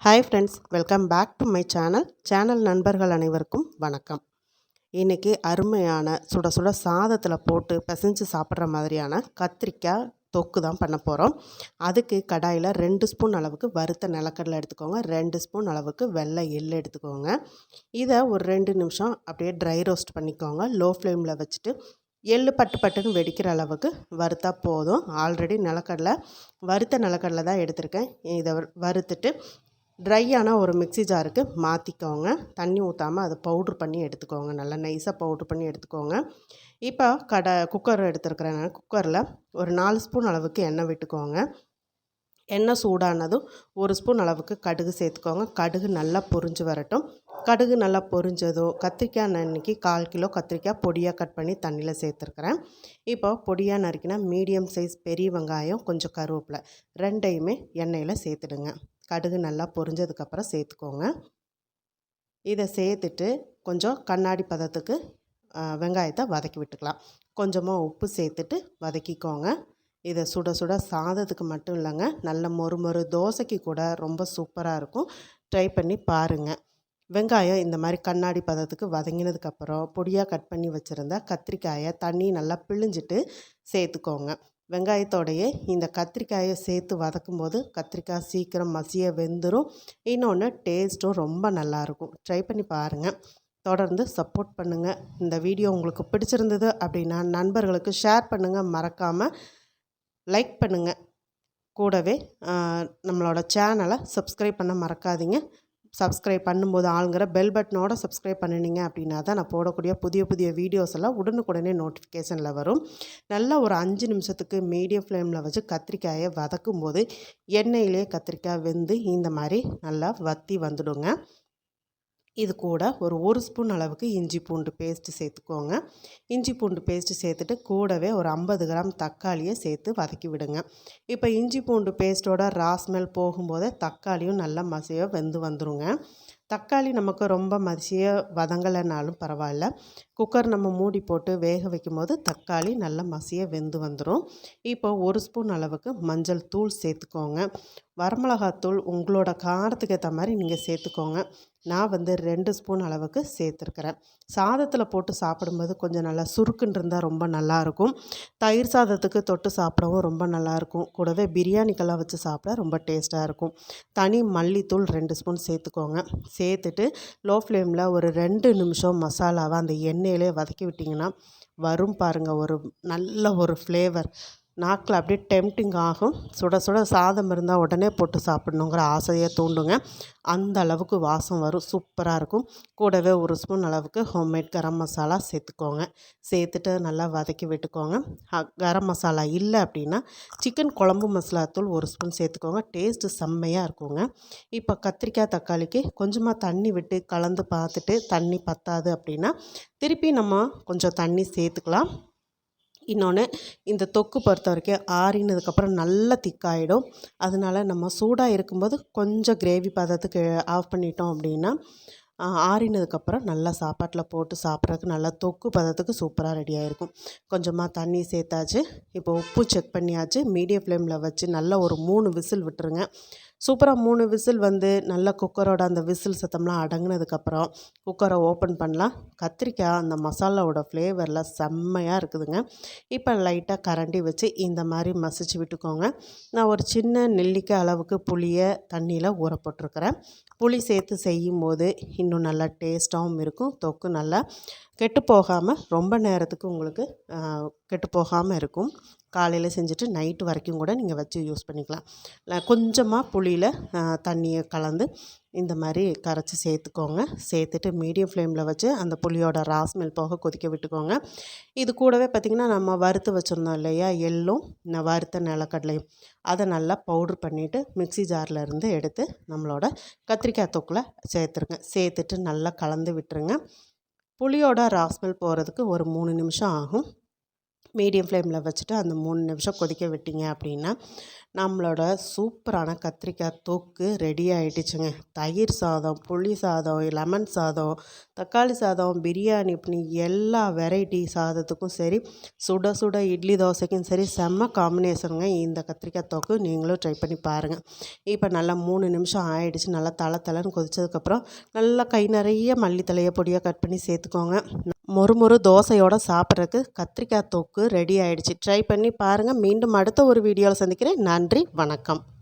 Hi friends, welcome back to my channel நண்பர்கள் அனைவருக்கும் வணக்கம். இன்றைக்கி அருமையான சுட சுட சாதத்தில் போட்டு பிசைஞ்சு சாப்பிட்ற மாதிரியான கத்திரிக்காய் தொக்கு தான் பண்ண போகிறோம். அதுக்கு கடாயில் 2 ஸ்பூன் அளவுக்கு வறுத்த நிலக்கடலை எடுத்துக்கோங்க, 2 ஸ்பூன் அளவுக்கு வெள்ளை எள்ளு எடுத்துக்கோங்க. இதை ஒரு 2 நிமிஷம் அப்படியே ட்ரை ரோஸ்ட் பண்ணிக்கோங்க. லோ ஃப்ளேமில் வச்சுட்டு எள்ளு பட்டு பட்டுன்னு வெடிக்கிற அளவுக்கு வறுத்தா போதும். ஆல்ரெடி வறுத்த நிலக்கடலை தான் எடுத்திருக்கேன். இதை வறுத்துட்டு ட்ரையான ஒரு மிக்ஸி ஜாருக்கு மாற்றிக்கோங்க. தண்ணி ஊற்றாமல் அதை பவுட்ரு பண்ணி எடுத்துக்கோங்க. நல்லா நைஸாக பவுட்ரு பண்ணி எடுத்துக்கோங்க. இப்போ குக்கர் எடுத்துருக்கிறேன். நான் குக்கரில் ஒரு 4 ஸ்பூன் அளவுக்கு எண்ணெய் விட்டுக்கோங்க. எண்ணெய் சூடானதும் 1 ஸ்பூன் அளவுக்கு கடுகு சேர்த்துக்கோங்க. கடுகு நல்லா பொரிஞ்சு வரட்டும். கடுகு நல்லா பொரிஞ்சதும் கத்திரிக்காய், நான் இன்றைக்கி 1/4 கிலோ கத்திரிக்காய் பொடியாக கட் பண்ணி தண்ணியில் சேர்த்துருக்குறேன். இப்போ பொடியாக நறுக்கினா மீடியம் சைஸ் பெரிய வெங்காயம், கொஞ்சம் கருவேப்பிலை ரெண்டையுமே எண்ணெயில் சேர்த்துடுங்க. கடுகு நல்லா பொரிஞ்சதுக்கப்புறம் சேர்த்துக்கோங்க. இதை சேர்த்துட்டு கொஞ்சம் கண்ணாடி பதத்துக்கு வெங்காயத்தை வதக்கி விட்டுக்கலாம். கொஞ்சமாக உப்பு சேர்த்துட்டு வதக்கிக்கோங்க. இதை சுட சுட சாதத்துக்கு மட்டும் இல்லைங்க, நல்ல மொறு தோசைக்கு கூட ரொம்ப சூப்பராக இருக்கும். ட்ரை பண்ணி பாருங்கள். வெங்காயம் இந்த மாதிரி கண்ணாடி பதத்துக்கு வதங்கினதுக்கப்புறம் பொடியாக கட் பண்ணி வச்சுருந்த கத்திரிக்காயை தண்ணி நல்லா பிழிஞ்சிட்டு சேர்த்துக்கோங்க. வெங்காயத்தோடையே இந்த கத்திரிக்காயை சேர்த்து வதக்கும்போது கத்திரிக்காய் சீக்கிரம் மசிய வெந்துடும். இன்னொன்று டேஸ்ட்டும் ரொம்ப நல்லாயிருக்கும். ட்ரை பண்ணி பாருங்கள். தொடர்ந்து சப்போர்ட் பண்ணுங்கள். இந்த வீடியோ உங்களுக்கு பிடிச்சிருந்தது அப்படின்னா நண்பர்களுக்கு ஷேர் பண்ணுங்கள். மறக்காமல் லைக் பண்ணுங்கள். கூடவே நம்மளோட சேனலை சப்ஸ்கிரைப் பண்ண மறக்காதீங்க. சப்ஸ்கிரைப் பண்ணும்போது ஆளுங்கிற பெல் பட்டனோட சப்ஸ்கிரைப் பண்ணினீங்க அப்படின்னா தான் நான் போடக்கூடிய புதிய வீடியோஸ் எல்லாம் உடனுக்குடனே நோட்டிஃபிகேஷனில் வரும். நல்லா ஒரு 5 நிமிஷத்துக்கு மீடியம் ஃப்ளேமில் வச்சு கத்திரிக்காயை வதக்கும் போது எண்ணெயிலே கத்திரிக்காய் வெந்து இந்த மாதிரி நல்லா வற்றி வந்துடுங்க. இது கூட ஒரு ஸ்பூன் அளவுக்கு இஞ்சி பூண்டு பேஸ்ட்டு சேர்த்துக்கோங்க. இஞ்சி பூண்டு பேஸ்ட்டு சேர்த்துட்டு கூடவே ஒரு 50 கிராம் தக்காளியை சேர்த்து வதக்கி விடுங்க. இப்போ இஞ்சி பூண்டு பேஸ்ட்டோட ஸ்மெல் போகும்போதே தக்காளியும் நல்லா மசிய வெந்து வந்துடுங்க. தக்காளி நமக்கு ரொம்ப மசிய வதங்கலைனாலும் பரவாயில்ல. குக்கர் நம்ம மூடி போட்டு வேக வைக்கும் போது தக்காளி நல்லா மசிய வெந்து வந்துடும். இப்போ 1 ஸ்பூன் அளவுக்கு மஞ்சள் தூள் சேர்த்துக்கோங்க. வரமிளகாத்தூள் உங்களோட காரத்துக்கு ஏற்ற மாதிரி நீங்கள் சேர்த்துக்கோங்க. நான் 2 ஸ்பூன் அளவுக்கு சேர்த்துருக்கிறேன். சாதத்தில் போட்டு சாப்பிடும்போது கொஞ்சம் நல்லா சுருக்குன்னு இருந்தால் ரொம்ப நல்லாயிருக்கும். தயிர் சாதத்துக்கு தொட்டு சாப்பிடவும் ரொம்ப நல்லாயிருக்கும். கூடவே பிரியாணிக்கெல்லாம் வச்சு சாப்பிட ரொம்ப டேஸ்ட்டாக இருக்கும். தனி மல்லித்தூள் 2 ஸ்பூன் சேர்த்துக்கோங்க. சேர்த்துட்டு லோ ஃப்ளேமில் ஒரு 2 நிமிஷம் மசாலாவை அந்த எண்ணெயிலே வதக்கி விட்டிங்கன்னா வரும் பாருங்கள், நல்ல ஒரு ஃப்ளேவர். நாக்கில் அப்படியே டெம்டிங் ஆகும். சுட சுட சாதம் இருந்தால் உடனே போட்டு சாப்பிட்ணுங்கிற ஆசையை தூண்டுங்க. அந்த அளவுக்கு வாசம் வரும், சூப்பராக இருக்கும். கூடவே 1 ஸ்பூன் அளவுக்கு ஹோம்மேட் கரம் மசாலா சேர்த்துக்கோங்க. சேர்த்துட்டு நல்லா வதக்கி விட்டுக்கோங்க. கரம் மசாலா இல்லை அப்படின்னா சிக்கன் குழம்பு மசாலா தூள் 1 ஸ்பூன் சேர்த்துக்கோங்க. டேஸ்ட்டு செம்மையாக இருக்குங்க. இப்போ கத்திரிக்காய் தக்காளிக்கு கொஞ்சமாக தண்ணி விட்டு கலந்து பார்த்துட்டு தண்ணி பத்தாது அப்படின்னா திருப்பி நம்ம கொஞ்சம் தண்ணி சேர்த்துக்கலாம். இன்னொன்று, இந்த தொக்கு பொறுத்த வரைக்கும் ஆறினதுக்கப்புறம் நல்லா திக்காயிடும். அதனால் நம்ம சூடாக இருக்கும்போது கொஞ்சம் கிரேவி பதத்துக்கு ஆஃப் பண்ணிட்டோம் அப்படின்னா ஆறினதுக்கப்புறம் நல்லா சாப்பாட்டில் போட்டு சாப்பிட்றதுக்கு நல்லா தொக்கு பதத்துக்கு சூப்பராக ரெடி ஆகிருக்கும். கொஞ்சமாக தண்ணி சேர்த்தாச்சு. இப்போ உப்பு செக் பண்ணியாச்சு. மீடியம் ஃப்ளேமில் வச்சு நல்லா ஒரு 3 விசில் விட்டுருங்க. சூப்பராக 3 விசில் நல்லா குக்கரோட அந்த விசில் சத்தம்லாம் அடங்கினதுக்கப்புறம் குக்கரை ஓப்பன் பண்ணலாம். கத்திரிக்காய் அந்த மசாலாவோட ஃப்ளேவரில் செம்மையாக இருக்குதுங்க. இப்போ லைட்டாக கரண்டி வச்சு இந்த மாதிரி மசிச்சு விட்டுக்கோங்க. நான் ஒரு சின்ன நெல்லிக்காய் அளவுக்கு புளியை தண்ணியில் ஊற போட்டிருக்கிறேன். புளி சேர்த்து செய்யும் போது இன்னும் நல்லா டேஸ்ட்டாகவும் இருக்கும். தொக்கு நல்லா கெட்டு போகாமல் ரொம்ப நேரத்துக்கு உங்களுக்கு கெட்டு போகாமல் இருக்கும். காலையில் செஞ்சுட்டு நைட்டு வரைக்கும் கூட நீங்கள் வச்சு யூஸ் பண்ணிக்கலாம். கொஞ்சமாக புளியில் தண்ணியை கலந்து இந்த மாதிரி கரைச்சி சேர்த்துக்கோங்க. சேர்த்துட்டு மீடியம் ஃப்ளேமில் வச்சு அந்த புளியோட ஸ்மெல் போக கொதிக்க விட்டுக்கோங்க. இது கூடவே பார்த்திங்கன்னா நம்ம வறுத்து வச்சுருந்தோம் இல்லையா, எள்ளும் வறுத்த நிலக்கடலையும், அதை நல்லா பவுட்ரு பண்ணிவிட்டு மிக்ஸி ஜாரில் இருந்து எடுத்து நம்மளோட கத்திரிக்காய் தொக்கில் சேர்த்துருங்க. சேர்த்துட்டு நல்லா கலந்து விட்டுருங்க. புளியோட ஸ்மெல் போகிறதுக்கு ஒரு 3 நிமிஷம் ஆகும். மீடியம் ஃப்ளேமில் வச்சுட்டு அந்த 3 நிமிஷம் கொதிக்க விட்டீங்க அப்படின்னா நம்மளோட சூப்பரான கத்திரிக்காய் தொக்கு ரெடி ஆகிடுச்சுங்க. தயிர் சாதம், புளி சாதம், லெமன் சாதம், தக்காளி சாதம், பிரியாணி இப்படி எல்லா வெரைட்டி சாதத்துக்கும் சரி, சுட சுட இட்லி தோசைக்கும் சரி செம்ம காம்பினேஷனுங்க இந்த கத்திரிக்காய் தொக்கு. நீங்களும் ட்ரை பண்ணி பாருங்கள். இப்போ நல்லா 3 நிமிஷம் ஆயிடுச்சு. நல்லா தளன்னு கொதிச்சதுக்கப்புறம் நல்லா கை நிறைய மல்லித்தழையை பொடியாக கட் பண்ணி சேர்த்துக்கோங்க. மொறு தோசையோடு சாப்பிட்றதுக்கு கத்திரிக்காய் தொக்கு ரெடி ஆகிடுச்சு. ட்ரை பண்ணி பாருங்கள். மீண்டும் அடுத்த ஒரு வீடியோவில் சந்திக்கிறேன். நன்றி, வணக்கம்.